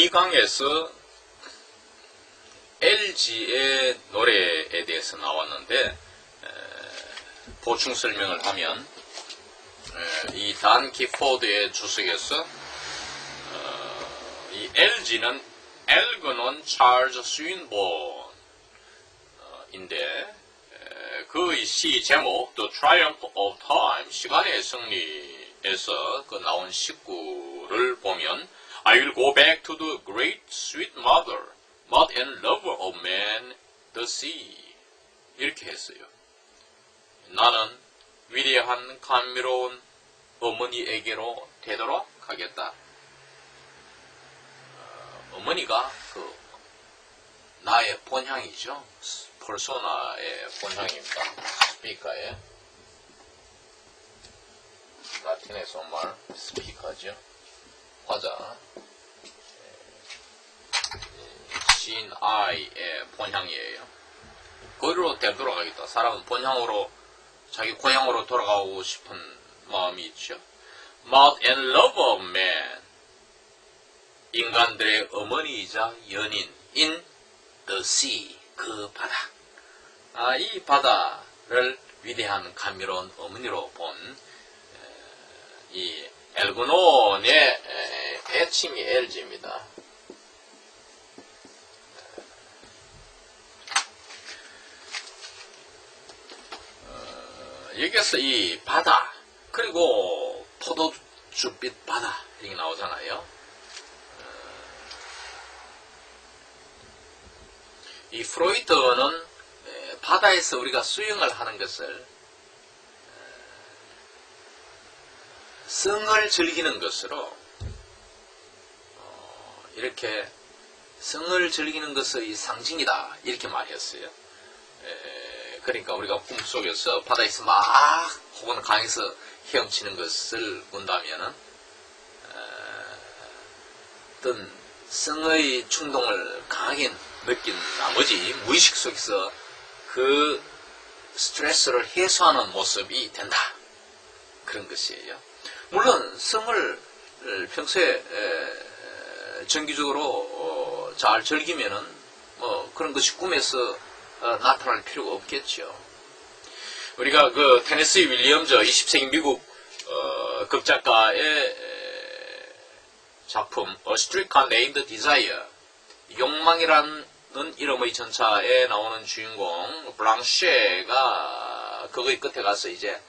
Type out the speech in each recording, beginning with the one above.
이 강의에서 LG의 노래에 대해서 나왔는데 보충 설명을 하면 이 단 기포드의 주석에서 이 LG는 엘그논 찰즈 스윈본인데 그 시 제목 The Triumph of Time 시간의 승리에서 그 나온 식구를 보면 I will go back to the great sweet mother, mud and lover of man, the sea. 이렇게 했어요. 나는 위대한 감미로운 어머니에게로 되돌아가겠다. 어머니가 그 나의 본향이죠. 퍼소나의 본향입니다. 스피커의 라틴에서 말 스피커죠. 화자 신 아이의 본향이에요. 거기로 되돌아가겠다. 사람은 본향으로 자기 고향으로 돌아가고 싶은 마음이 있죠. Mouth and love of man, 인간들의 어머니이자 연인 in the sea, 그 바다. 이 바다를 위대한 감미로운 어머니로 본 이 엘그논의 애칭이 LG입니다. 여기서 이 바다 그리고 포도주빛 바다 이렇게 나오잖아요. 이 프로이트는 바다에서 우리가 수영을 하는 것을 성을 즐기는 것으로 이렇게 성을 즐기는 것의 상징이다 이렇게 말했어요. 그러니까 우리가 꿈속에서 바다에서 막 혹은 강에서 헤엄치는 것을 본다면은 어떤 성의 충동을 강하게 느낀 나머지 무의식 속에서 그 스트레스를 해소하는 모습이 된다. 그런 것이에요. 물론 성을 평소에 정기적으로 잘 즐기면은 뭐 그런 것이 꿈에서 나타날 필요가 없겠죠. 우리가 그 테네시 윌리엄즈 20세기 미국 극작가의 작품 A Streetcar Named Desire, 욕망이라는 이름의 전차에 나오는 주인공 블랑쉐가 그거의 끝에 가서 이제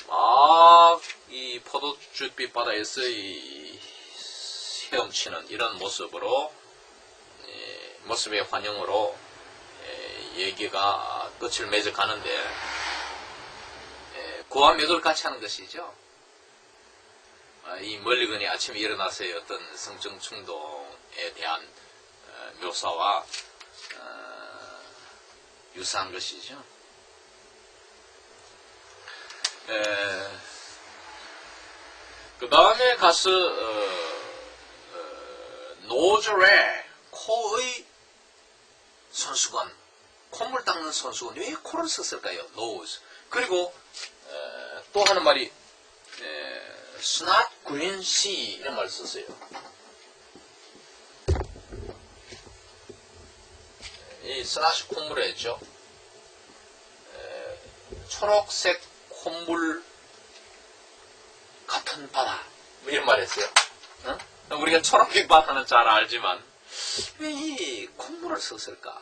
막 이 포도주빛 바다에서 이 헤엄치는 이런 모습으로 모습의 환영으로 얘기가 끝을 맺어 가는데 고와 맥을 같이 하는 것이죠. 이 멀리건이 아침에 일어나서의 어떤 성적 충동에 대한 묘사와 유사한 것이죠. 그 다음에 가서 노즐의 코의 손수건, 콧물 닦는 손수건, 왜 코를 썼을까요? 노즈. 그리고 또 하는 말이 스낫 그린 씨 이런 말을 썼어요. 이 스낫이 콧물에 있죠. 초록색 콧물 같은 바다 뭐 이런 말 했어요. 어? 우리가 초록색 바다는 잘 알지만 왜 이 콧물을 썼을까?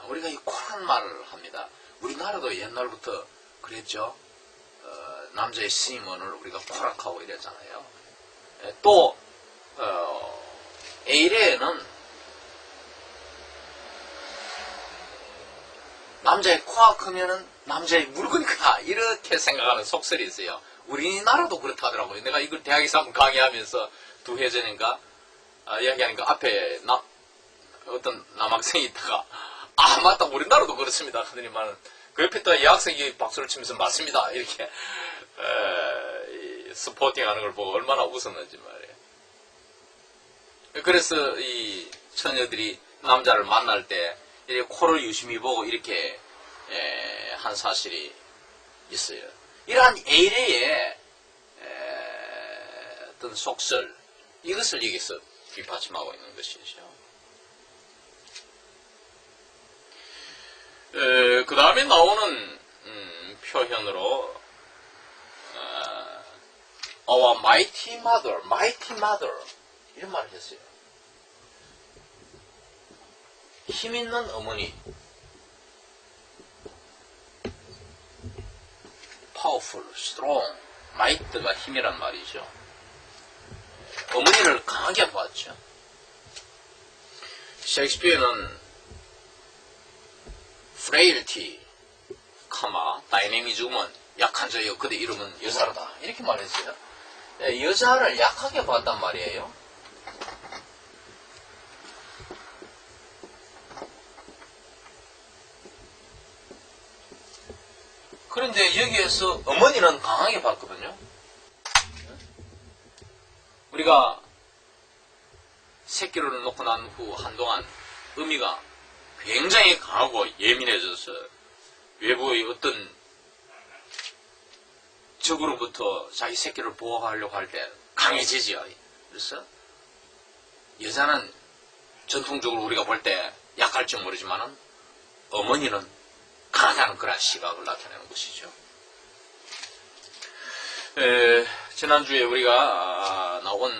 우리가 이 코란 말을 합니다. 우리나라도 옛날부터 그랬죠. 남자의 시먼을 우리가 코락하고 이랬잖아요. 또 에이레는 남자의 코가 크면은 남자의 물건이 크다 이렇게 생각하는 속설이 있어요. 우리나라도 그렇다더라고요. 내가 이걸 대학에서 한번 강의하면서 두 해 전인가 이야기하니까 앞에 어떤 남학생이 있다가 맞다 우리나라도 그렇습니다 하더니만 그 옆에 또 여학생이 박수를 치면서 맞습니다 이렇게 스포팅하는 걸 보고 얼마나 웃었는지 말이에요. 그래서 이 처녀들이 남자를 만날 때 이렇게 코를 유심히 보고 이렇게 한 사실이 있어요. 이러한 에이레의 어떤 속설 이것을 여기서 뒷받침하고 있는 것이죠. 그 다음에 나오는 표현으로 Our mighty mother 이런 말을 했어요. 힘 있는 어머니, powerful, strong, might가 힘이란 말이죠. 어머니를 강하게 보았죠. 셰익스피어는 frailty, dynamism은 약한 자여 그대 이름은 여자다 이렇게 말했어요. 여자를 약하게 봤단 말이에요. 그런데 여기에서 어머니는 강하게 봤거든요. 우리가 새끼를 놓고 난 후 한동안 어미가 굉장히 강하고 예민해져서 외부의 어떤 적으로부터 자기 새끼를 보호하려고 할 때 강해지지요. 그래서 여자는 전통적으로 우리가 볼 때 약할지 모르지만은 어머니는 강하다는 그런 시각을 나타내는 것이죠. 지난주에 우리가 나온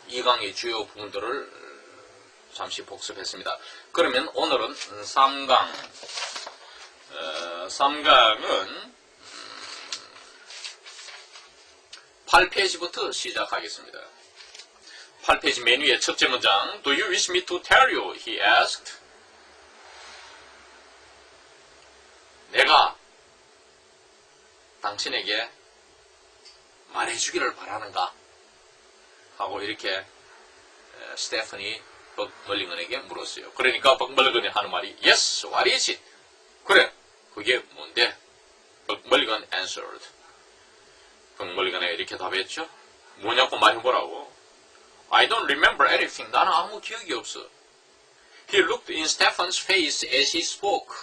2강의 주요 부분들을 잠시 복습했습니다. 그러면 오늘은 3강. 3강은 8페이지부터 시작하겠습니다. 8페이지 맨 위에 첫째 문장. Do you wish me to tell you? He asked. 내가 당신에게 말해주기를 바라는가? 하고 이렇게 스테파니 벅멀리건에게 물었어요. 그러니까 벅멀리건이 하는 말이 Yes, what is it? 그래, 그게 뭔데? 벅멀리건 answered. 벅멀리건에 이렇게 답했죠. 뭐냐고 말해보라고. I don't remember anything. 나는 아무 기억이 없어. He looked in Stefan's face as he spoke.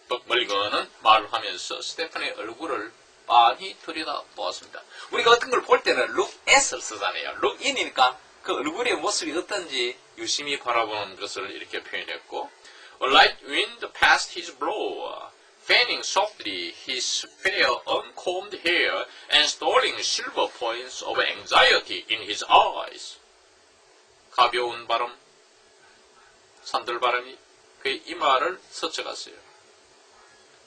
벅멀리건은 말을 하면서 스테판의 얼굴을 빤히 들여다보았습니다. 우리가 어떤 걸 볼 때는 look at을 쓰잖아요. look in이니까 그 얼굴의 모습이 어떤지 유심히 바라보는 것을 이렇게 표현했고 A light wind passed his brow, fanning softly his fair uncombed hair and storing silver points of anxiety in his eyes. 가벼운 바람, 산들바람이 그의 이마를 스쳐갔어요.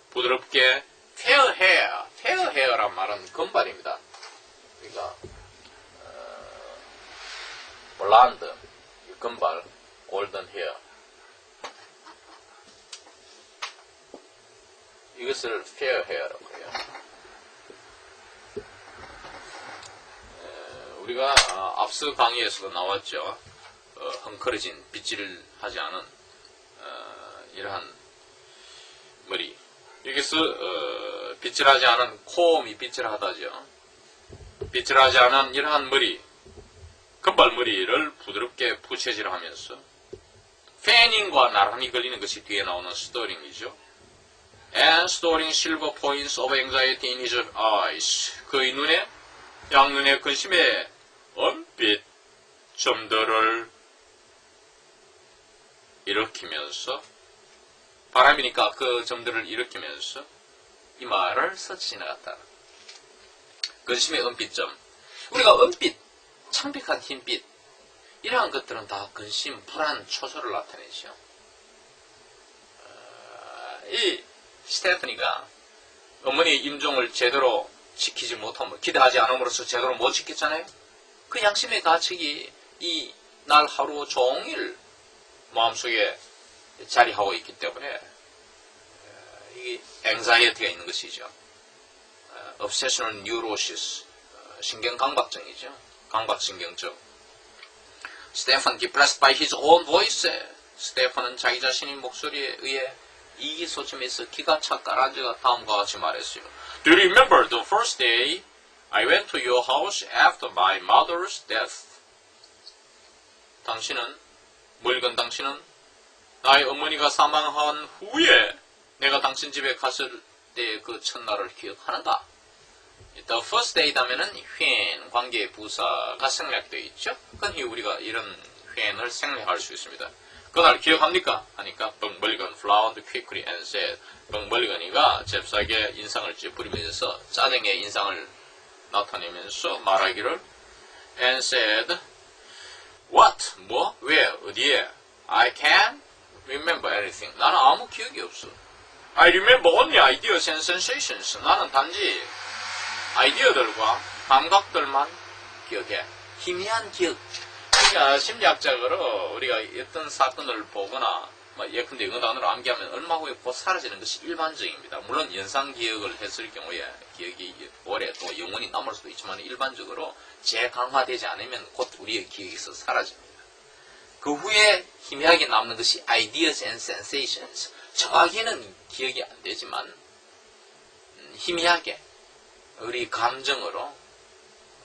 부드럽게 fair hair란 말은 금발입니다. 그러니까 블란드, 금발, 골든 헤어. 이것을 fair hair라고 해요. 우리가 앞서 강의에서도 나왔죠. 헝클어진 빗질하지 않은 이러한 머리. 여기서 빗질하지 않은 콤이 빗질하다죠. 빗질하지 않은 이러한 머리, 금발머리를 부드럽게 부채질하면서 패닝과 나란히 걸리는 것이 뒤에 나오는 스토링이죠. And storing silver points of anxiety in his eyes. 그의 눈에, 양눈의 근심에 은빛 점들을 일으키면서 바람이니까 그 점들을 일으키면서 이마를 스쳐 지나갔다. 근심의 은빛점. 우리가 은빛, 창백한 흰빛 이러한 것들은 다 근심, 불안, 초조를 나타내죠. 이 스테파니가 어머니의 임종을 제대로 지키지 못함으로 기대하지 않음으로써 제대로 못 지켰잖아요. 그 양심의 가책이 이 날 하루 종일 마음속에 자리하고 있기 때문에 이게 anxiety가 있는 것이죠. obsessional neurosis, 신경강박증이죠. 강박신경증. 스테판 depressed by his own voice. 스테판은 자기 자신의 목소리에 의해 이기소침해서 기가 착 가라앉아 다음과 같이 말했어요. Do you remember the first day I went to your house after my mother's death? 당신은 나의 어머니가 사망한 후에 내가 당신 집에 갔을 때 그 첫날을 기억하는가? The first day다면은 when 관계의 부사가 생략되어 있죠. 그러니 우리가 이런 표현을 생략할 수 있습니다. 그날 기억합니까? 하니까 벙벌리건 frowned quickly and said 벙벌리건이가 잽싸게 인상을 찌푸리면서 짜증의 인상을 나타내면서 말하기를 and said What? 뭐? 왜? 어디에? I can't remember anything. 나는 아무 기억이 없어. I remember only ideas and sensations. 나는 단지 아이디어들과 감각들만 기억해. 희미한 기억. 그러니까 심리학적으로 우리가 어떤 사건을 보거나 예컨대 영어 단어를 암기하면 얼마 후에 곧 사라지는 것이 일반적입니다. 물론 연상기억을 했을 경우에 기억이 오래 또 영원히 남을 수도 있지만 일반적으로 재강화되지 않으면 곧 우리의 기억에서 사라집니다. 그 후에 희미하게 남는 것이 ideas and sensations. 정확히는 기억이 안 되지만 희미하게 우리 감정으로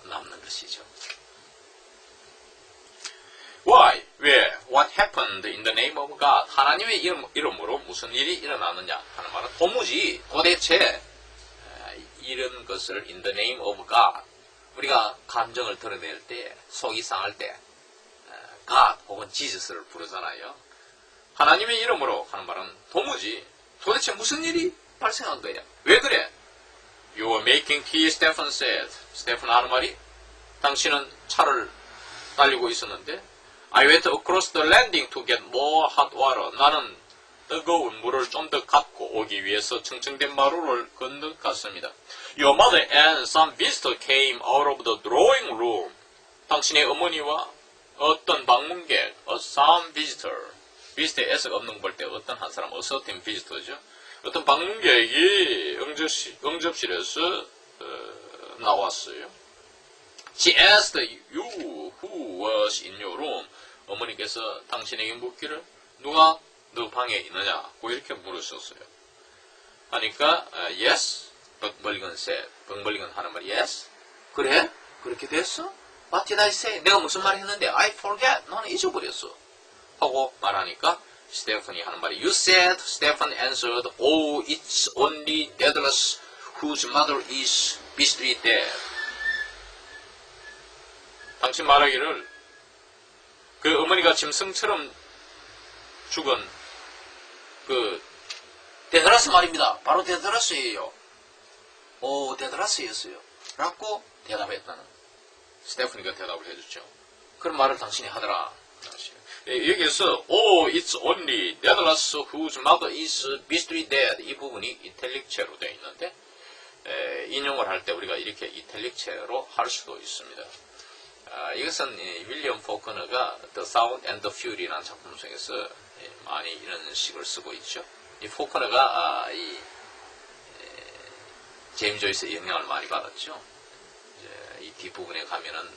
남는 것이죠. Why? 왜? What happened in the name of God? 하나님의 이름으로 무슨 일이 일어나느냐 하는 말은 도대체 이런 것을 in the name of God 우리가 감정을 드러낼 때 속이 상할 때 God 혹은 Jesus를 부르잖아요. 하나님의 이름으로 하는 말은 도대체 무슨 일이 발생한 거야? 왜 그래? You were making tea, Stephen said. 스테픈 하는 말이 당신은 차를 달리고 있었는데 I went across the landing to get more hot water. 나는 뜨거운 물을 좀 더 갖고 오기 위해서 층층된 마루를 건너갔습니다. Your mother and some visitor came out of the drawing room. 당신의 어머니와 어떤 방문객, some visitor. visitor S가 없는 거 볼 때 어떤 한 사람, certain visitor죠. 어떤 방문객이 응접실에서 나왔어요. She asked you who was in your room. 어머니께서 당신에게 묻기를 누가 너 방에 있느냐 고 이렇게 물으셨어요. 하니까 yes, 벙벌리건 said. 벙벌리건 하는 말 yes. 그래? 그렇게 됐어? What did I say? 내가 무슨 말 했는데 I forget. 나는 잊어버렸어. 하고 말하니까 스테판이 하는 말이 You said, Stephen answered, Oh, it's only Daedalus whose mother is beastly dead. 당신 말하기를 그 어머니가 짐승처럼 죽은 그 데드라스 말입니다. 바로 데드라스예요. 오, 데드라스였어요. 라고 대답했다는 스테프니가 대답을 해줬죠. 그런 말을 당신이 하더라. 여기에서 Oh, it's only Daedalus whose mother is beastly dead 이 부분이 이탈릭체로 되어 있는데 인용을 할 때 우리가 이렇게 이탈릭체로 할 수도 있습니다. 이것은 윌리엄 포커너가 The Sound and the Fury라는 작품 속에서 많이 이런 식을 쓰고 있죠. 이 포커너가 제임스 조이스의 영향을 많이 받았죠. 이 뒷부분에 가면은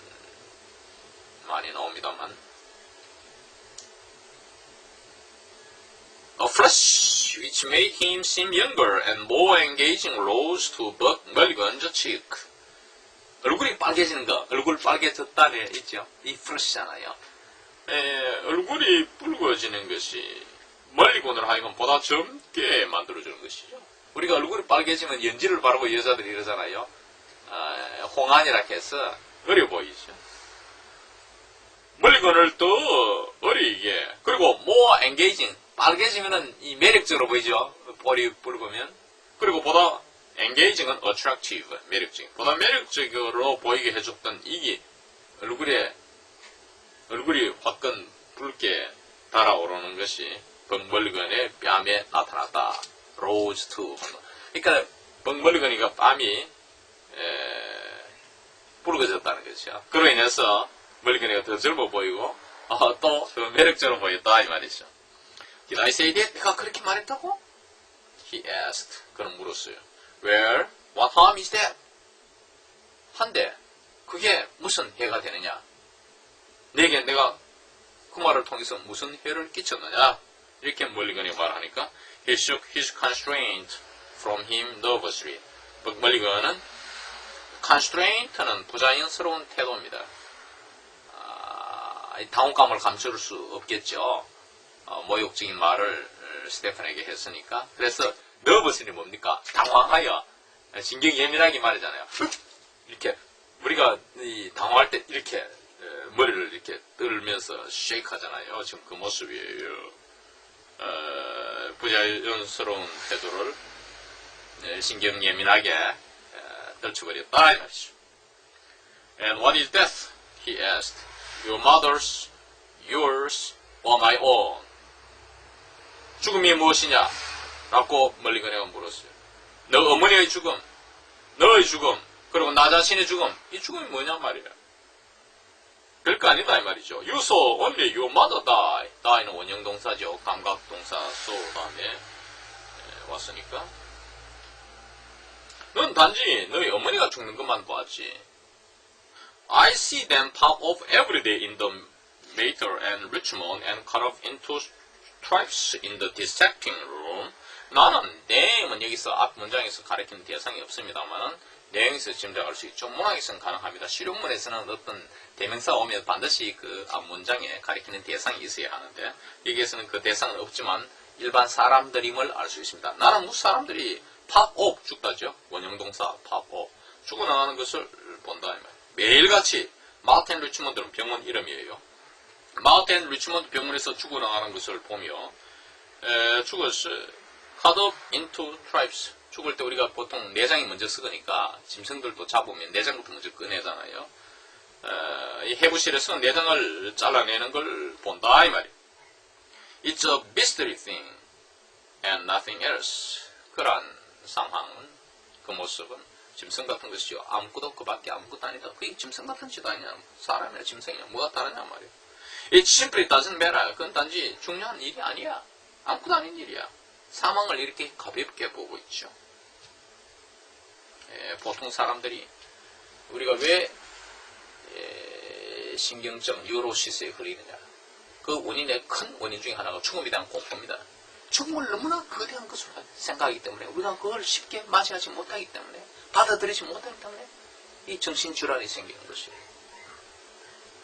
많이 나옵니다만 A flush which made him seem younger and more engaging rose to Buck Mulligan's cheek. 얼굴이 빨개지는 거, 얼굴 빨개졌다네 있죠. 이 플러시잖아요. 얼굴이 붉어지는 것이 멀리건을 하여금 보다 젊게 만들어주는 것이죠. 우리가 얼굴이 빨개지면 연지를 바르고 여자들이 이러잖아요. 홍안이라 해서 어려 보이죠. 멀리건을 더 어리게 그리고 more engaging 빨개지면은 이 매력적으로 보이죠. 볼이 붉으면 그리고 보다 engaging은 attractive, 매력적인. 보다 매력적으로 보이게 해줬던 이게 얼굴이 화끈 붉게 달아오르는 것이 벙벌리건의 뺨에 나타났다. rose to. 그러니까 벙벌리건이가 뺨이 붉어졌다는 거죠. 그로 인해서 멀리건이가 더 젊어 보이고 또 더 매력적으로 보였다 이 말이죠. Did I say that? 내가 그렇게 말했다고? He asked. 그는 물었어요. Where? What harm is that? 한데 그게 무슨 해가 되느냐? 내게 내가 그 말을 통해서 무슨 해를 끼쳤느냐? 이렇게 멀리건이 말하니까 He shook his constraint from him nervously. 멀리건은 constraint는 부자연스러운 태도입니다. 당혹감을 감출 수 없겠죠. 모욕적인 말을 스테판에게 했으니까. 그래서 nervously 뭡니까? 당황하여 신경이 예민하게 말이잖아요. 이렇게 우리가 당황할 때 이렇게 머리를 이렇게 떨면서 쉐이크 하잖아요. 지금 그 모습이에요. 부자연스러운 태도를 신경 예민하게 떨쳐버렸다 이 말이죠. And what is death? He asked. Your mother's, yours, or my own? 죽음이 무엇이냐? 라고 멀리건네가 물었어요. 너 어머니의 죽음, 너의 죽음, 그리고 나 자신의 죽음. 이 죽음이 뭐냐 말이야. 별거 아니다 이 말이죠. You saw only your mother die. die는 원형동사죠. 감각동사 saw 다음에 왔으니까. 넌 단지 너희 어머니가 죽는 것만 봤지. I see them pop off every day in the Mater and Richmond and cut off into stripes in the dissecting room. 나는 내용은 여기서 앞 문장에서 가리키는 대상이 없습니다만 내용에서 짐작할 수 있죠. 문학에서는 가능합니다. 실용문에서는 어떤 대명사 오면 반드시 그 앞 문장에 가리키는 대상이 있어야 하는데 여기에서는 그 대상은 없지만 일반 사람들임을 알 수 있습니다. 나는 무슨 사람들이 pop off 죽다죠. 원형동사 pop off 죽어나가는 것을 본다. 매일같이 마틴 리치몬드는 병원 이름이에요. 마틴 리치몬드 병원에서 죽어나가는 것을 보며 죽었어. cut off into stripes 죽을 때 우리가 보통 내장이 먼저 쓰니까 짐승들도 잡으면 내장부터 먼저 꺼내잖아요. 이 해부실에서 내장을 잘라내는 걸 본다 이 말이에요. It's a mystery thing and nothing else. 그런 상황은 그 모습은 짐승 같은 것이죠. 아무것도 그밖에 아무것도 아니다. 그게 짐승 같은 짓도 아니냐. 사람이나 짐승이냐 뭐가 다르냐 말이에요. It simply doesn't matter. 그건 단지 중요한 일이 아니야. 아무것도 아닌 일이야. 사망을 이렇게 가볍게 보고 있죠. 보통 사람들이 우리가 왜 신경증, 뉴로시스에 걸리느냐. 그 원인의 큰 원인 중에 하나가 죽음에 대한 공포입니다. 죽음을 너무나 거대한 것으로 생각하기 때문에 우리가 그걸 쉽게 맞이하지 못하기 때문에 받아들이지 못하기 때문에 이 정신질환이 생기는 것이에요.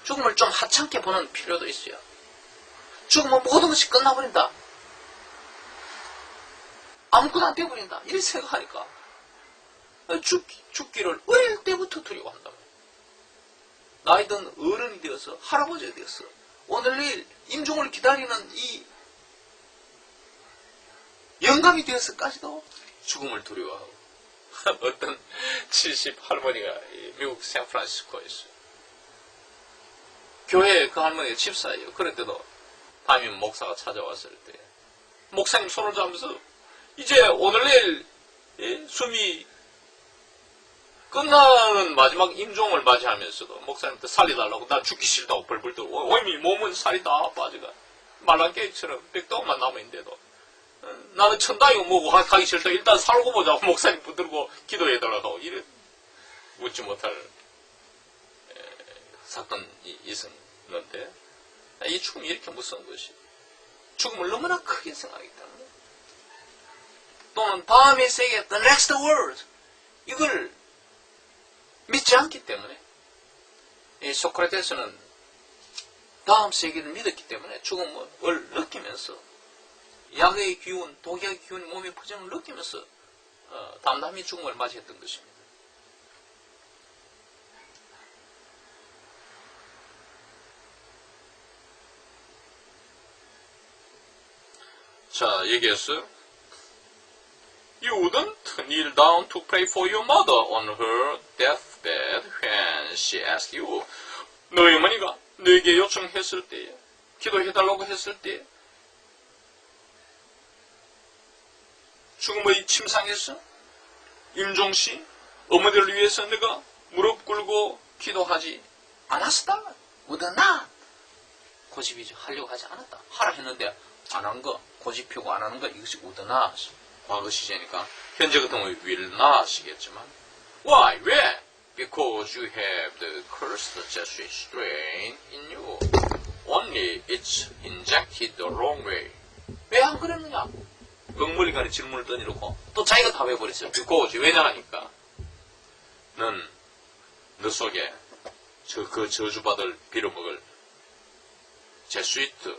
죽음을 좀 하찮게 보는 필요도 있어요. 죽으면 모든 것이 끝나버린다. 아무것도 안 되어버린다. 이렇게 생각하니까 죽기를 어릴 때부터 두려워한다. 나이 든 어른이 되어서 할아버지가 되어서 오늘 내일 임종을 기다리는 이 영감이 되어서까지도 죽음을 두려워하고 어떤 70 할머니가 미국 샌프란시스코에 있어요. 교회에 그 할머니가 집사예요. 그런데도 담임 목사가 찾아왔을 때 목사님 손을 잡으면서 이제 오늘 내일 숨이 끝나는 마지막 임종을 맞이하면서도 목사님한테 살려달라고 나 죽기 싫다고 벌벌 떨고 이미 몸은 살이 다 빠져가 말랑깨처럼 백동만 남아있는데도 나는 천당이고 뭐고 가기 싫다 일단 살고 보자고 목사님 붙들고 기도해달라고 이래 웃지 못할 사건이 있었는데 이 죽음이 이렇게 무서운 것이 죽음을 너무나 크게 생각하기 때문에 또는 다음의 세계 the next world 이걸 믿지 않기 때문에 이 소크라테스는 다음 세계를 믿었기 때문에 죽음을 느끼면서 약의 기운, 독약의 기운이 몸에 퍼지는 걸 느끼면서 담담히 죽음을 맞이했던 것입니다. 자, 여기에서 You wouldn't kneel down to pray for your mother on her deathbed when she asked you. 너희 어머니가 너에게 요청했을 때, 기도해달라고 했을 때 죽음의 침상에서 임종시 어머니를 위해서 내가 무릎 꿇고 기도하지 않았다. would not. 고집이죠. 하려고 하지 않았다. 하라 했는데 안 한 거, 고집 펴고 안 하는 거 이것이 would not. 과거 시제니까 현재 같으면 will not이겠지만 Why? 왜? Because you have the cursed Jesuit strain in you. Only it's injected the wrong way. 왜 안 그랬느냐? 엉머리간에 질문을 던져놓고 또 자기가 답해버렸어요. Because 왜냐하니까 너 속에 그 저주받을 빌어먹을 제수이트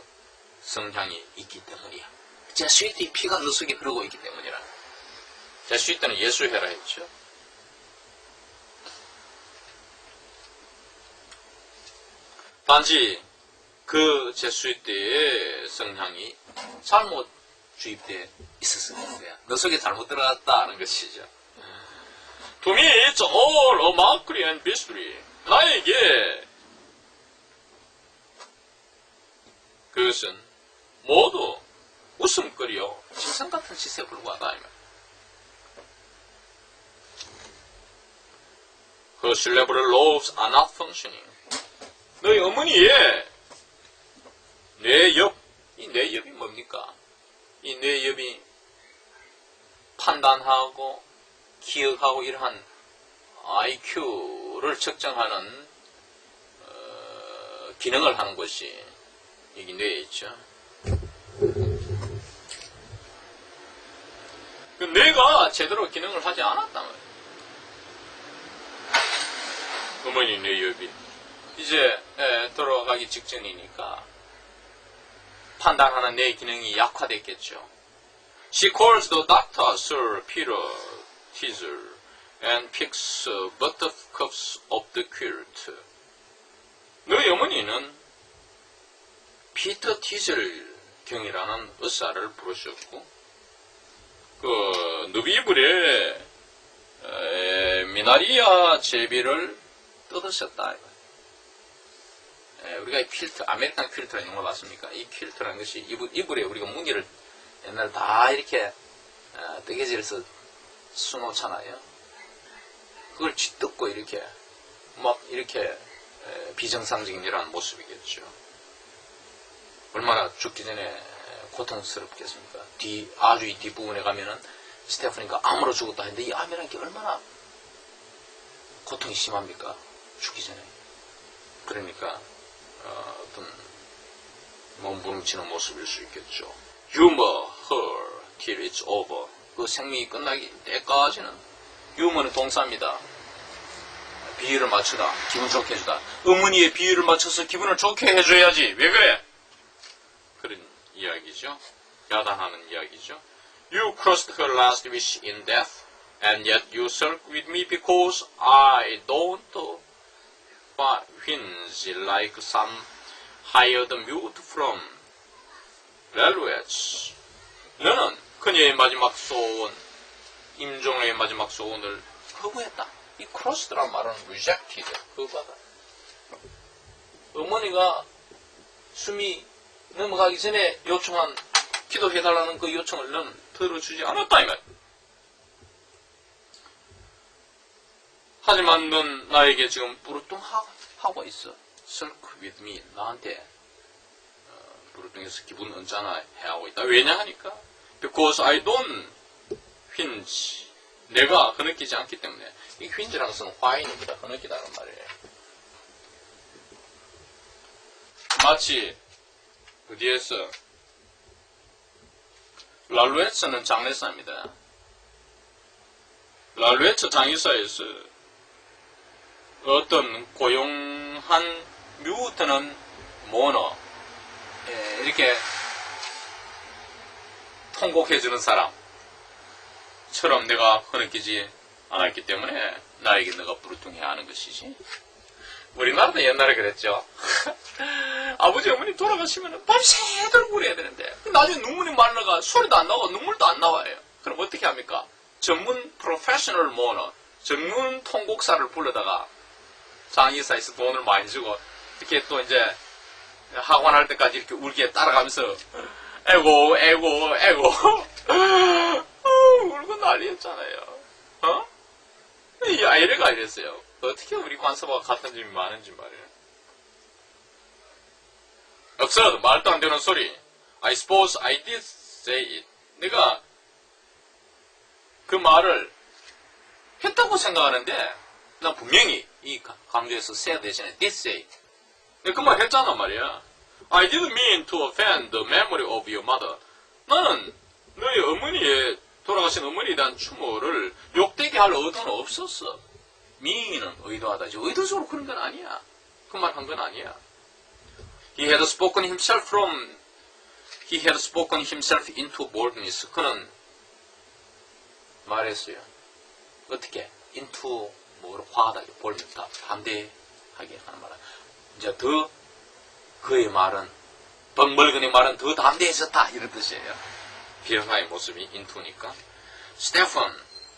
성향이 있기 때문이야. 제수이트의 피가 너 속에 흐르고 있기 때문이라. 제수이트는 예수해라 했죠. 단지 그 제수의 때의 성향이 잘못 주입되어 있었을 거야. 너 속에 잘못 들어갔다는 것이죠. To me, it's all a mockery and mystery. 나에게 그것은 모두 웃음거리요. 짐승 같은 짓에 불과하다. Her cerebral lobes are not functioning. 너희 어머니의 뇌엽, 이 뇌엽이 뭡니까? 이 뇌엽이 판단하고 기억하고 이러한 IQ를 측정하는 기능을 하는 것이 여기 뇌에 있죠. 그 뇌가 제대로 기능을 하지 않았단 말이에요. 어머니 뇌엽이 이제 돌아가기 직전이니까 판단하는 뇌 기능이 약화됐겠죠. She calls the doctor Sir Peter Teaser and picks buttercups of the quilt. 너희 어머니는 피터 티즐 경이라는 의사를 부르셨고 그 누비불의 미나리아 제비를 뜯으셨다. 우리가 이 퀼트, 아메리칸 퀼트라는 영화 봤습니까? 이 퀼트라는 것이 이불에 우리가 무늬를 옛날 다 이렇게 뜨개질해서 수놓잖아요. 그걸 쥐뜯고 이렇게 막 이렇게 비정상적인 이러한 모습이겠죠. 얼마나 죽기 전에 고통스럽겠습니까? 아주 이 뒷부분에 가면은 스테프니가 암으로 죽었다 했는데 이 암이라는 게 얼마나 고통이 심합니까? 죽기 전에. 그러니까 어떤 몸부림치는 모습일 수 있겠죠. Humor her till it's over. 그 생명이 끝나기 때까지는 유머는 동사입니다. 비유를 맞추다, 기분 좋게 해주다. 어머니의 비유를 맞춰서 기분을 좋게 해줘야지. 왜 그래? 그런 이야기죠. 야단하는 이야기죠. You crossed her last wish in death, and yet you sulk with me because I don't whinge like some hired mute from railways. 너는 그녀의 마지막 소원, 임종의 마지막 소원을 거부했다. 이 crossed란 말은 rejected, 거부하다. 어머니가 숨이 넘어가기 전에 요청한 기도해달라는 그 요청을 너는 들어주지 않았다 이 말. 하지만 넌 나에게 지금 부르뚱하고 있어. sulk with me. 나한테 부르뚱해서 기분 언짢아 해하고 있다. 왜냐 하니까 because I don't whinge. 내가 흐느끼지 않기 때문에. 이 whinge라는 것은 whine입니다. 흐느끼다는 말이에요. 마치 어디에서 랄루에츠는 장례사입니다. 랄루에츠 장의사에서 어떤 고용한 뮤트는 모너 이렇게 통곡해주는 사람처럼 내가 흐느끼지 않았기 때문에 나에게 너가 부르뚱해야 하는 것이지. 우리나라도 옛날에 그랬죠. 아버지 어머니 돌아가시면 밤새도록 울어야 되는데 나중에 눈물이 말라가 소리도 안 나고 눈물도 안 나와요. 그럼 어떻게 합니까? 전문 프로페셔널 모너, 전문 통곡사를 불러다가 장의사에서 돈을 많이 주고 이렇게 또 이제 하관할 때까지 이렇게 울게 따라가면서 에고 울고 난리였잖아요. 이 아이래가 이랬어요. 어떻게 우리 관서가 같은 점이 많은지 말이에요. absurd, 말도 안 되는 소리. I suppose I did say it. 내가 그 말을 했다고 생각하는데 난 분명히 이 강조에서 say 대신에 did say. 내가 그 말 했잖아 말이야. I didn't mean to offend the memory of your mother. 나는 너희 어머니의 돌아가신 어머니에 대한 추모를 욕되게 할 의도는 없었어. mean은 의도하다지. 의도적으로 그런 건 아니야. 그 말 한 건 아니야. He had spoken himself into boldness. 그는 말했어요. 어떻게? into 뭐로 과하다, 볼다, 담대하게 하는 말은 이제 더 그의 말은, 벅멀건의 말은 더 담대해졌다. 이런 뜻이에요. 비어나의 모습이 인투니까. Stephen,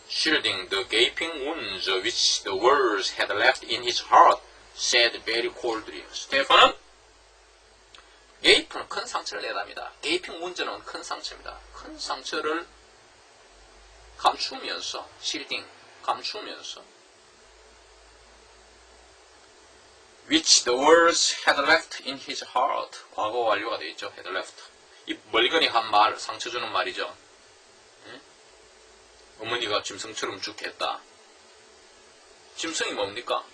shielding the gaping wounds which the words had left in his heart, said very coldly. 스테판은 게이프는 큰 상처를 내답니다. 게이핑 문제는 큰 상처입니다. 큰 상처를 감추면서, 실딩, 감추면서, which the words had left in his heart. 과거 완료가 되어 있죠. had left. 이 멀건이 한 말, 상처 주는 말이죠. 응? 어머니가 짐승처럼 죽겠다. 짐승이 뭡니까?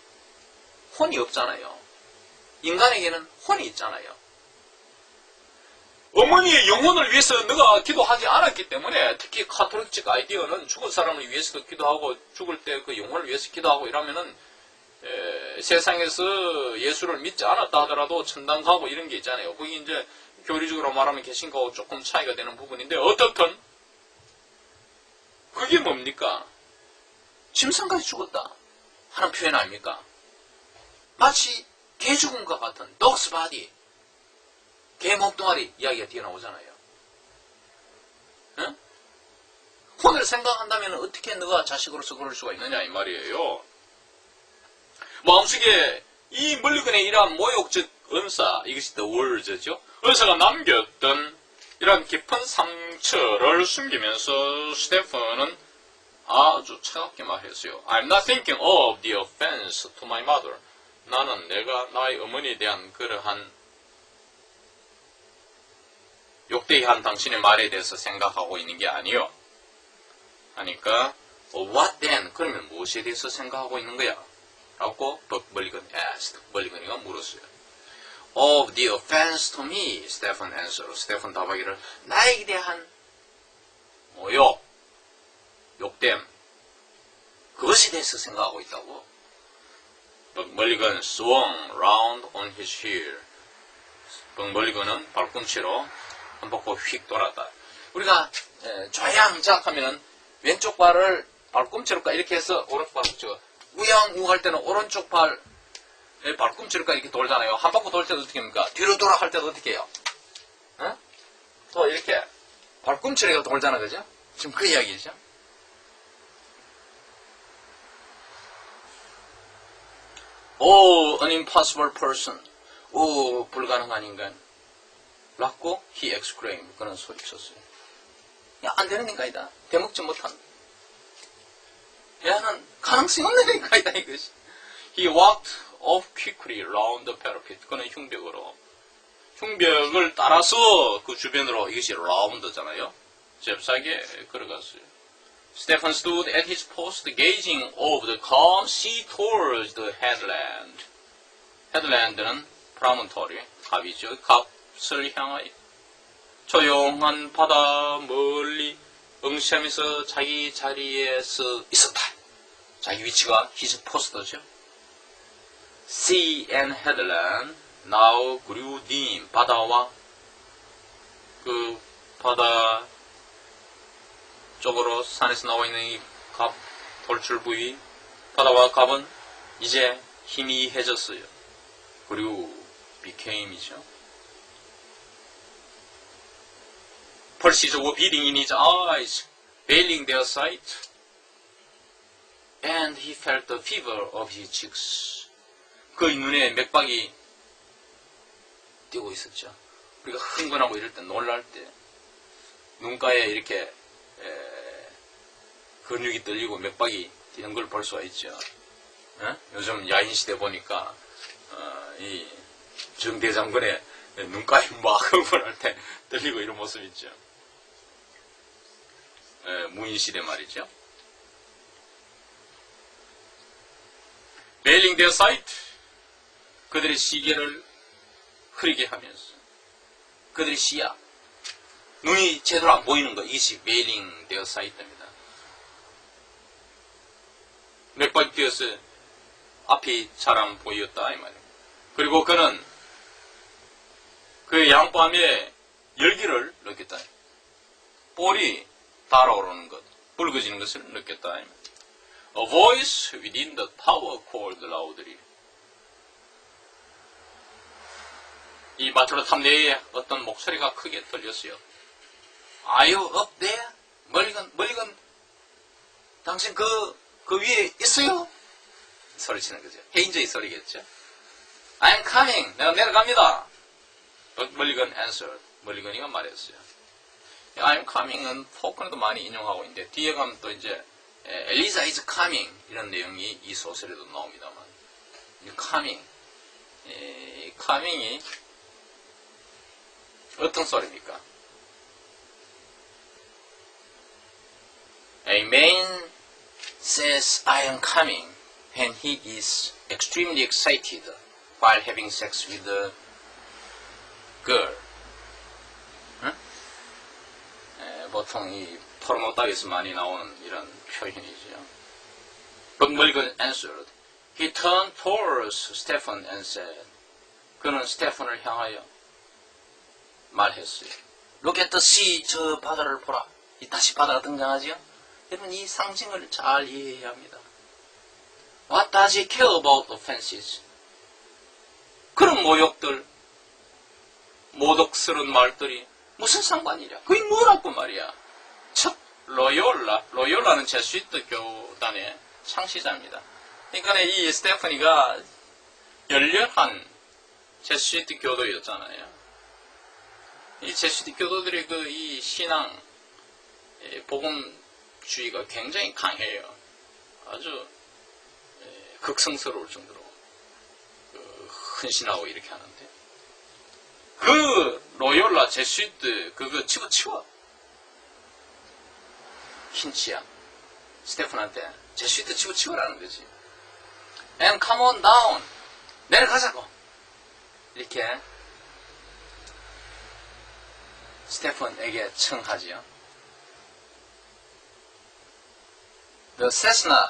혼이 없잖아요. 인간에게는 혼이 있잖아요. 어머니의 영혼을 위해서 너가 기도하지 않았기 때문에, 특히 카톨릭적 아이디어는 죽은 사람을 위해서도 기도하고 죽을 때 그 영혼을 위해서 기도하고 이러면은 세상에서 예수를 믿지 않았다 하더라도 천당 가고 이런 게 있잖아요. 그게 이제 교리적으로 말하면 개신가하고 조금 차이가 되는 부분인데, 어떻든 그게 뭡니까? 짐승까지 죽었다 하는 표현 아닙니까? 마치 개 죽은 것 같은 dog's body, 개 몸뚱아리 이야기가 튀어나오잖아요. 응? 혼을 생각한다면 어떻게 너가 자식으로서 그럴 수가 있느냐 이 말이에요. 마음속에 이 멀리건의 이러한 모욕적 은사, 이것이 the words죠. 은사가 남겼던 이러한 깊은 상처를 숨기면서 스테펀은 아주 차갑게 말했어요. I'm not thinking of the offense to my mother. 나는 내가 나의 어머니에 대한 그러한 욕되이한 당신의 말에 대해서 생각하고 있는 게 아니요. 하니까 what then? 그러면 무엇에 대해서 생각하고 있는 거야? 라고 멀리건 asked. 멀리건이가 물었어요. Of the offense to me, Stephen answered. 스테픈 답하기를 나에게 대한 모욕, 욕됨, 그것에 대해서 생각하고 있다고. 멀리건 swung round on his heel. 멀리건은 발꿈치로 한 바퀴 휙 돌았다. 우리가 좌양작 하면은 왼쪽 발을 발꿈치로 이렇게 해서 오른쪽 발꿈치가 우양우 할 때는 오른쪽 발 발꿈치로 이렇게 돌잖아요. 한 바퀴 돌 때도 어떻게 합니까? 뒤로 돌아 할 때도 어떻게 해요? 어? 또 이렇게 발꿈치로 돌잖아, 그죠? 지금 그 이야기죠. Oh, an impossible person. 오, 불가능한 인간. 라고 he exclaimed. 그는 소리쳤어요. 야, 안 되는 인간이다. 대먹지 못한. 야는 가능성이 없는 인간이다, 이것이. He walked off quickly round the parapet. 그는 흉벽을 따라서 그 주변으로, 이것이 라운드잖아요. 잽싸게 걸어갔어요. Stephen stood at his post gazing over the calm sea towards the headland. 헤드랜드는 프라몬토리, 갑이죠. 갑을 향하여 조용한 바다 멀리 응시하면서 자기 자리에 서 있었다. 자기 위치가 his post죠. Sea and headland now grew dim. 바다와 그 바다 쪽으로 산에서 나와 있는 이 갑 돌출 부위, 바다와 갑은 이제 희미해졌어요. 그리고 became이죠. Pulses were beating in his eyes, veiling their sight, and he felt the fever of his cheeks. 그의 눈에 맥박이 뛰고 있었죠. 우리가 흥분하고 이럴 때, 놀랄 때 눈가에 이렇게 근육이 떨리고 맥박이 뛰는 걸 볼 수가 있죠. 요즘 야인시대 보니까 이 정대장군의 눈가에 막 흥분할 때 떨리고 이런 모습 있죠. 무인시대 말이죠. Veiling their sight, 그들의 시계를 흐리게 하면서 그들의 시야, 눈이 제대로 안 보이는 거, 이것이 Veiling their sight입니다. 맥박이 뛰어서 앞이 잘 안 보였다 이 말이에요. 그리고 그는 그 양밤에 열기를 느꼈다. 볼이 달아오르는 것, 붉어지는 것을 느꼈다. A voice within the tower called loudly. 이 마트로탐 내에 어떤 목소리가 크게 들렸어요. Are you up there? 멀리건, 당신 그 위에 있어요? 소리치는 거죠. 헤인저의 소리겠죠. I'm coming. 내가 내려갑니다. 멀리건 answered. 멀리건이가 말했어요. I'm coming은 포크에도 많이 인용하고 있는데 뒤에 가면 또 이제 Eliza is coming 이런 내용이 이 소설에도 나옵니다만 coming coming이 어떤 소리입니까? A man says I am coming when he is extremely excited while having sex with a girl. 응? 보통 이 포르노 따위에서 많이 나오는 이런 표현이죠. But Mulligan answered. He turned towards Stephen and said. 그는 스테펀을 향하여 말했어요. Look at the sea. 저 바다를 보라. 다시 바다가 등장하지요. 여러분 이 상징을 잘 이해해야 합니다. What does he care about offenses? 그런 모욕들, 모독스러운 말들이 무슨 상관이냐? 그게 뭐라고 말이야? 첫 로요라는 제수이트 교단의 창시자입니다. 그러니까 이 스테파니가 열렬한 제수이트 교도였잖아요. 이 제수이트 교도들의 이 신앙, 복음주의가 굉장히 강해요. 아주 극성스러울 정도로 헌신하고 이렇게 하는데 그 로요라 제수이트 그거 집어치워. 힌치야 스테픈한테 제수이트 집어치워라는 거지. And come on down. 내려가자고. 이렇게 스테픈에게 청하지요. The Cessna.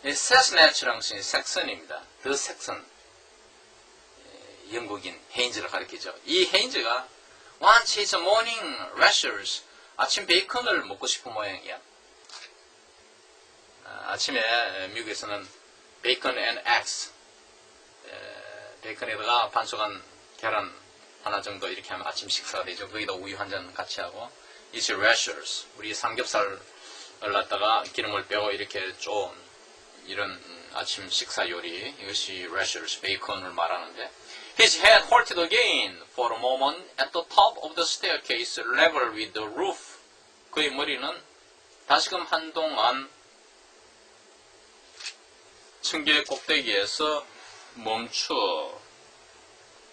이 세스네츠라는 것이 섹선입니다. The Saxon. 영국인 헤인즈를 가리키죠. 이 헤인즈가 wants his morning rashers. 아침 베이컨을 먹고 싶은 모양이야. 아침에 미국에서는 베이컨 앤 eggs. 베이컨에다가 반숙한 계란 하나 정도 이렇게 하면 아침 식사가 되죠. 거기다 우유 한 잔 같이 하고. It's rashers. 우리 삼겹살을 갖다가 기름을 빼고 이렇게 좀 이런 아침 식사 요리. 이것이 rashers, 베이컨을 말하는데 His head halted again for a moment at the top of the staircase level with the roof. 그의 머리는 다시금 한동안 층계 꼭대기에서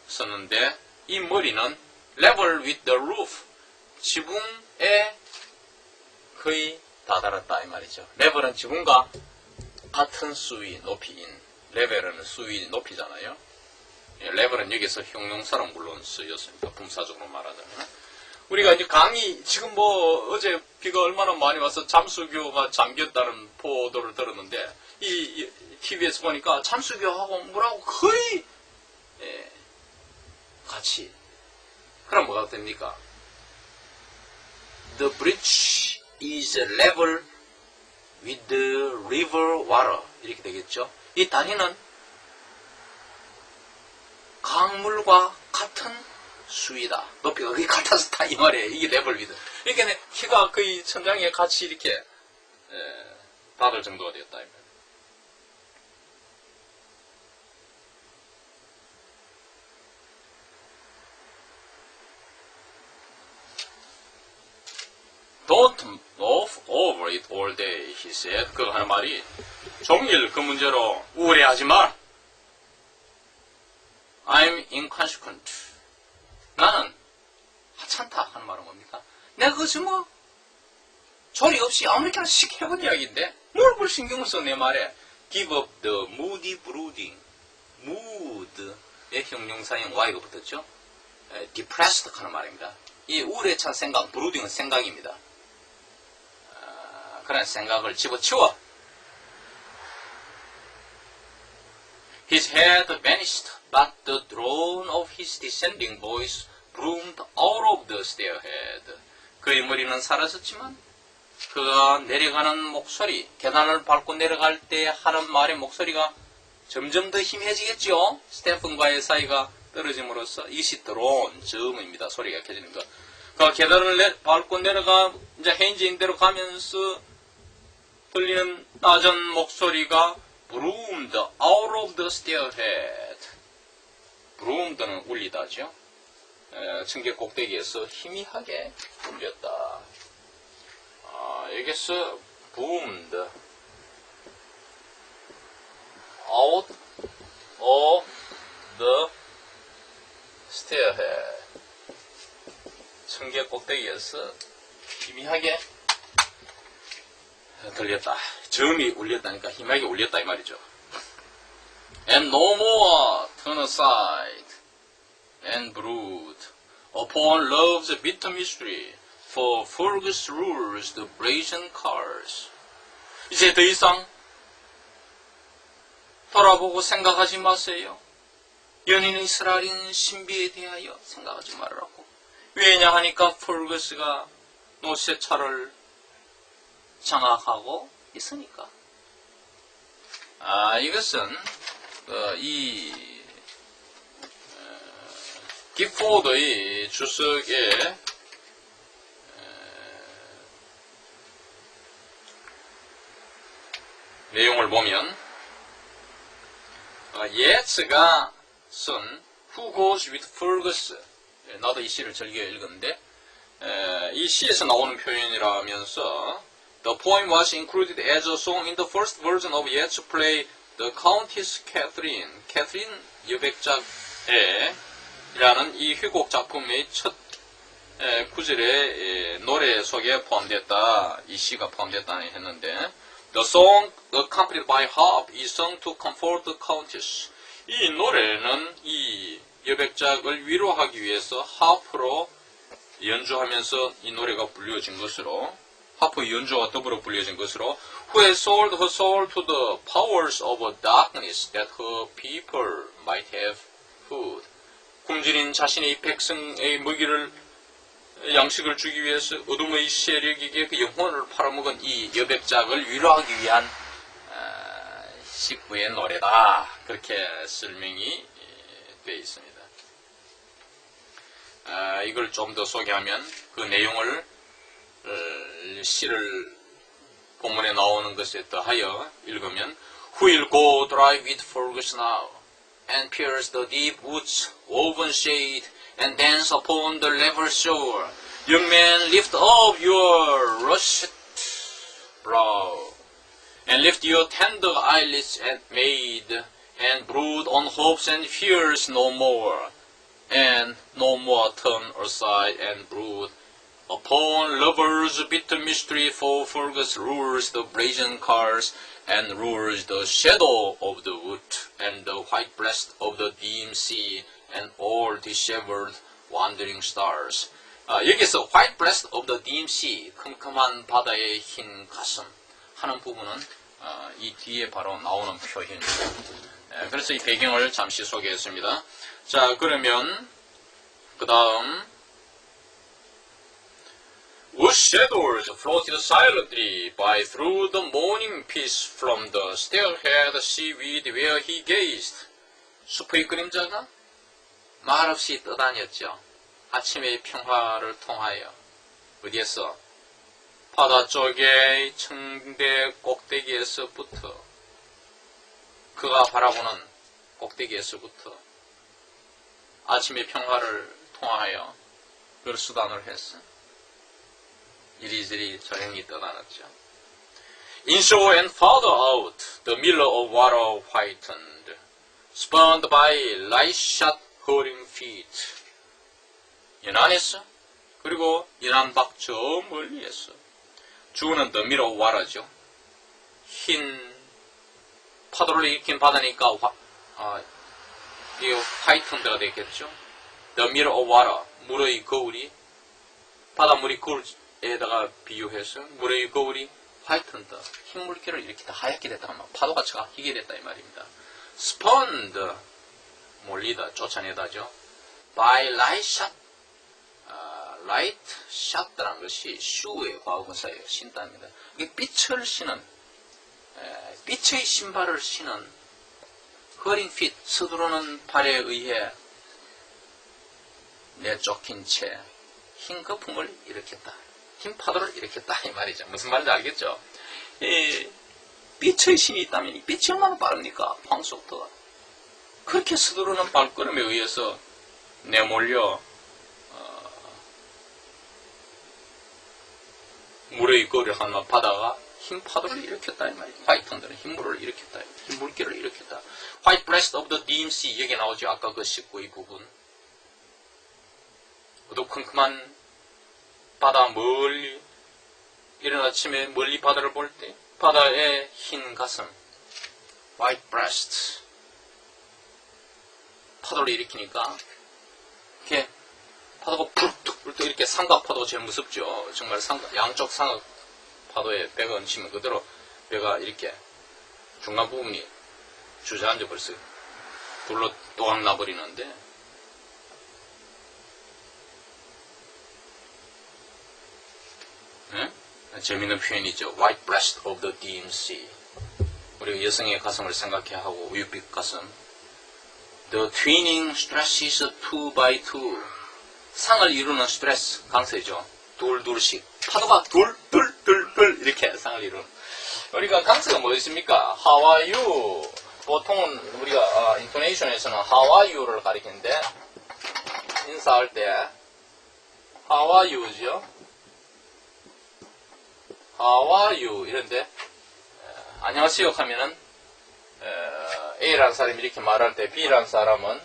멈추었는데 이 머리는 level with the roof. 지붕에 거의 다다랐다 이 말이죠. 레벨은 지붕과 같은 수위 높이인 레벨은 수위 높이잖아요. 레벨은 여기서 형용사로 물론 쓰였습니다. 분사적으로 말하자면. 우리가 이제 강의, 지금 어제 비가 얼마나 많이 와서 잠수교가 잠겼다는 보도를 들었는데, 이 TV에서 보니까 잠수교하고 물하고 거의, 같이. 그럼 뭐가 됩니까? The bridge is level with the river water. 이렇게 되겠죠. 이 다리는 강물과 같은 수위다. 높이가 거의 같아서 다 이 말이에요. 이게 레벨 위드. 그러니까 키가 거의 천장에 같이 이렇게 닿을 정도가 되었다. Don't loaf over it all day, he said. 그 하는 말이 종일 그 문제로 우울해하지 마. I'm inconsequent. 나는 하찮다 하는 말은 뭡니까? 내가 그것이 조리 없이 아무렇게나 씩 해본 이야기인데 뭘 그걸 신경을 써 내 말에. Give up the moody brooding. mood의 형용사인 y가 붙었죠. depressed 하는 말입니다. 이 우울에 찬 생각, brooding은 생각입니다. 그런 생각을 집어치워. His head vanished, but the drone of his descending voice boomed out of the stairhead. 그의 머리는 사라졌지만 그가 내려가는 목소리, 계단을 밟고 내려갈 때 하는 말의 목소리가 점점 더 희미해지겠죠. 스테픈과의 사이가 떨어짐으로써 이것이 드론 저음입니다. 소리가 켜지는 거. 그 계단을 밟고 내려가 이제 헤인지인대로 가면서 들리는 낮은 목소리가 broomed out of the stairhead. broomed는 울리다죠. 층계 꼭대기에서 희미하게 울렸다. 여기서 boomed out of the stairhead. 층계 꼭대기에서 희미하게 들렸다. 저음이 울렸다니까 희미하게 울렸다 이 말이죠. And no more turn aside and brood upon love's bitter mystery, for Fergus rules the brazen cars. 이제 더 이상 돌아보고 생각하지 마세요. 연인의 쓰라린 신비에 대하여 생각하지 말라고. 왜냐 하니까 펄거스가 노쇠차를 장악하고 있으니까. 이것은 기포드의 주석에 내용을 보면 예츠가 쓴 Who Goes with Fergus, 나도 이 시를 즐겨 읽었는데 이 시에서 나오는 표현이라면서 The poem was included as a song in the first version of Yeats' play The Countess Catherine. 캐트린 여백작에 라는 이 희곡 작품의 첫 구절의 노래 속에 포함됐다. 이 시가 포함됐다 했는데 The song accompanied by harp is sung to comfort the countess. 이 노래는 이 여백작을 위로하기 위해서 하프로 연주하면서 이 노래가 불려진 것으로 하프 연주와 더불어 불려진 것으로 Who has sold her soul to the powers of darkness that her people might have food. 굶주린 자신의 백성의 먹이를 양식을 주기 위해서 어둠의 세력에게 그 영혼을 팔아먹은 이 여백작을 위로하기 위한 식구의 노래다. 그렇게 설명이 되어 있습니다. 이걸 좀 더 소개하면 그 내용을 시를 본문에 나오는 것에 더하여 읽으면 Who will go drive with Fergus now and pierce the deep woods woven shade and dance upon the level shore. Young man, lift up your russet brow and lift your tender eyelids and maid and brood on hopes and fears no more and no more turn aside and brood upon lovers' bitter mystery, for Fergus rules the brazen cars and rules the shadow of the wood and the white breast of the dim sea and all disheveled wandering stars. 여기서 white breast of the dim sea, 컴컴한 바다의 흰 가슴 하는 부분은 이 뒤에 바로 나오는 표현입니다. 그래서 이 배경을 잠시 소개했습니다. 자, 그러면 그 다음 Whose shadows floated silently by through the morning peace from the stairhead seaweed where he gazed. 숲의 그림자가 말없이 떠다녔죠. 아침의 평화를 통하여. 어디에서? 바다 쪽의 청대 꼭대기에서부터, 그가 바라보는 꼭대기에서부터 아침의 평화를 통하여 그걸 수단으로 했어. 이리저리 조용히 떠나갔죠. Inshore and farther out, the mirror of water whitened, spurned by light-shot hurrying feet. 연안했어. 그리고 연안 밖 저 멀리했어. 주어는 the mirror of water죠. 흰 파도를 일으킨 바다니까 이게 화이트가 되겠죠. The mirror of water, 물의 거울이, 바닷물이 거울에다가 비유해서 물의 거울이 화이트인다, 흰 물결을 이렇게 다 하얗게 됐다, 파도같이 희게 됐다 이 말입니다. Spurned, 몰리다, 쫓아내다죠. By light shot, light shot라는 것이 shoe의 과거사예요. 신다입니다. 이게 빛을 신은, 빛의 신발을 신은 hurrying feet, 서두르는 발에 의해 내쫓긴 채 흰 거품을 일으켰다. 흰 파도를 일으켰다. 이 말이죠. 무슨 말인지 알겠죠? 이 빛의 힘이 있다면 이 빛이 얼마나 빠릅니까? 황소부터가. 그렇게 서두르는 발걸음에 의해서 내몰려 물의 거리를 한번 바다가 흰 파도를 일으켰다. 이 말이죠. 화이트 턴더는 흰 물을 일으켰다. 흰 물결을 일으켰다. White breast of the deep sea. 여기 나오죠. 아까 그 19의 부분. 어두컴컴한 바다 멀리 이른 아침에 멀리 바다를 볼 때 바다의 흰 가슴 white breast 파도를 일으키니까 이렇게 파도가 불뚝불뚝 이렇게 삼각파도 제일 무섭죠. 정말 양쪽 삼각 파도에 배가 얹히면 그대로 배가 이렇게 중간 부분이 주저앉아 벌써 둘로 또각 나버리는데 재밌는 표현이죠. White breast of the deep sea. 우리가 여성의 가슴을 생각해야 하고 우유빛 가슴. The twinning stresses 2 by 2. 상을 이루는 스트레스 강세죠. 둘둘씩. 파도가 둘 이렇게 상을 이루는. 우리가 강세가 뭐 있습니까? How are you? 보통은 우리가 인토네이션에서는 How are you를 가리키는데 인사할 때 How are you죠. How are you? 이런데 안녕하세요 하면은 A라는 사람이 이렇게 말할 때 B라는 사람은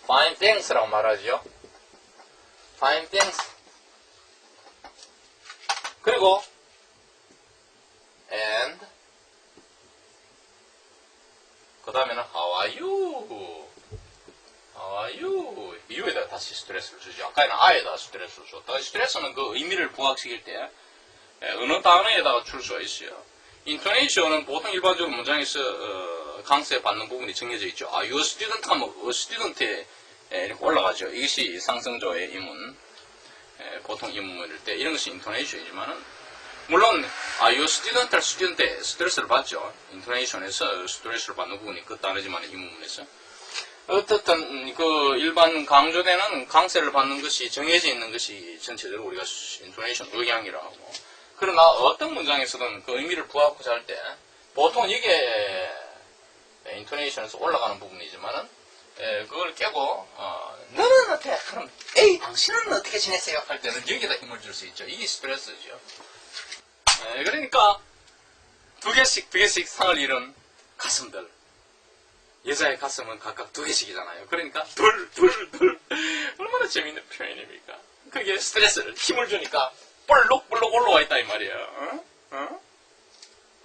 Fine thanks라고 말하죠. Fine thanks. 그리고 and 그 다음에는 How are you? How are you? you에다 다시 스트레스를 주죠. 아까는 I에다 스트레스를 줬다. 스트레스는 그 의미를 부각시킬 때 어느 단어에다가 줄 수가 있어요. 인토네이션은 보통 일반적으로 문장에서 강세 받는 부분이 정해져 있죠. you student 하면 a student에 이렇게 올라가죠. 이것이 상승조의 이문, 보통 이문일 때 이런 것이 인토네이션이지만은 물론 you student 할 student에 스트레스를 받죠. 인토네이션에서 스트레스를 받는 부분이 그 단어지만 이 부분에서 어떻든 그 일반 강조되는 강세를 받는 것이 정해져 있는 것이 전체적으로 우리가 인토네이션 의향이라고 하고 그러나 어떤 문장에서든 그 의미를 부합하고자 할 때 보통 이게 인토네이션에서 올라가는 부분이지만은 그걸 깨고 너는 어때? 그럼 에이 당신은 어떻게 지냈어요? 할 때는 여기다 힘을 줄 수 있죠. 이게 스트레스죠. 그러니까 두 개씩 상을 잃은 가슴들 여자의 가슴은 각각 2개씩이잖아요. 그러니까 둘 얼마나 재밌는 표현입니까? 그게 스트레스를 힘을 주니까 볼록 올라와 있다 이 말이에요.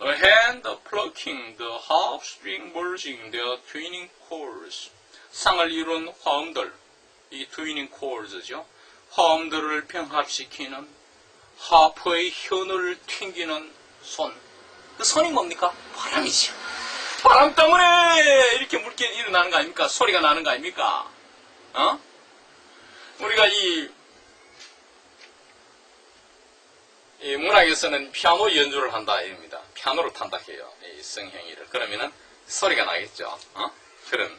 A hand plucking the half string merging their twinning chords. 상을 이룬 화음들, 이 twinning chords죠. 화음들을 병합시키는 하프의 현을 튕기는 손. 그 손이 뭡니까? 바람이죠. 바람 때문에 이렇게 물결이 일어나는 거 아닙니까? 소리가 나는 거 아닙니까? 우리가 이 문학에서는 피아노 연주를 한다 이럽니다. 피아노를 탄다 해요. 이 성행위를. 그러면은 소리가 나겠죠. 그런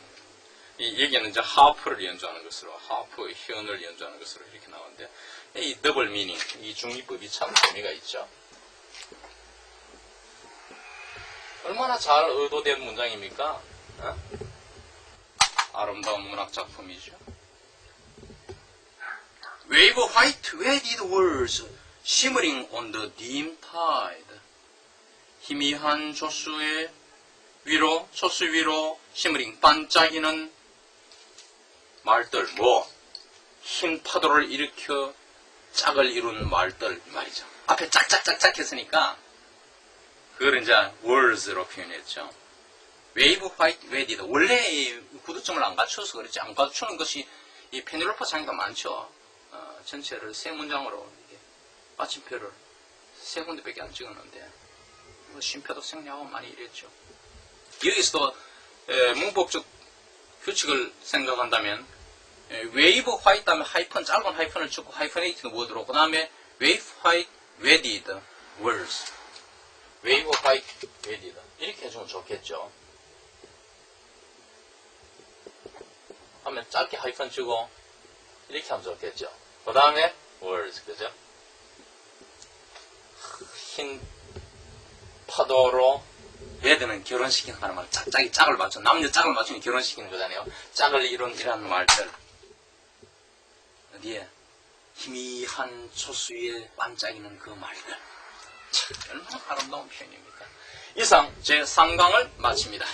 여기는 이제 하프를 연주하는 것으로 하프 현을 연주하는 것으로 이렇게 나오는데 이 더블 미닝, 이 중립법이 참 재미가 있죠. 얼마나 잘 의도된 문장입니까? 아름다운 문학 작품이죠. Wave white wedded words shimmering on the dim tide. 희미한 조수 위로 shimmering 반짝이는 말들, 흰 파도를 일으켜 짝을 이룬 말들 말이죠. 앞에 짝짝짝짝 했으니까 그걸 이제 words로 표현했죠. Wave white wedded. 원래 구두점을 안 갖춰서 그렇지. 안 갖추는 것이 이 페넬로페 장애가 많죠. 전체를 3문장으로 마침표를 3군데밖에 안 찍었는데 쉼표도 생략하고 많이 이랬죠. 여기서도 문법적 규칙을 생각한다면 wave white 다음에 하이픈, 짧은 하이픈을 찍고 hyphenated word로 그 다음에 wave white wedded words. wave white wedded 이렇게 해주면 좋겠죠. 한번 하면 짧게 하이픈 주고 이렇게 하면 좋겠죠. 그 다음에 words, 그죠? 흰 파도로 얘들은 결혼시키는 말, 자기 짝을 맞춰, 남녀 짝을 맞추니 결혼시키는 거잖아요. 짝을 이룬이라는 말들. 어디에? 희미한 초수에 반짝이는 그 말들. 참, 얼마나 아름다운 표현입니까? 이상 제 3강을 마칩니다.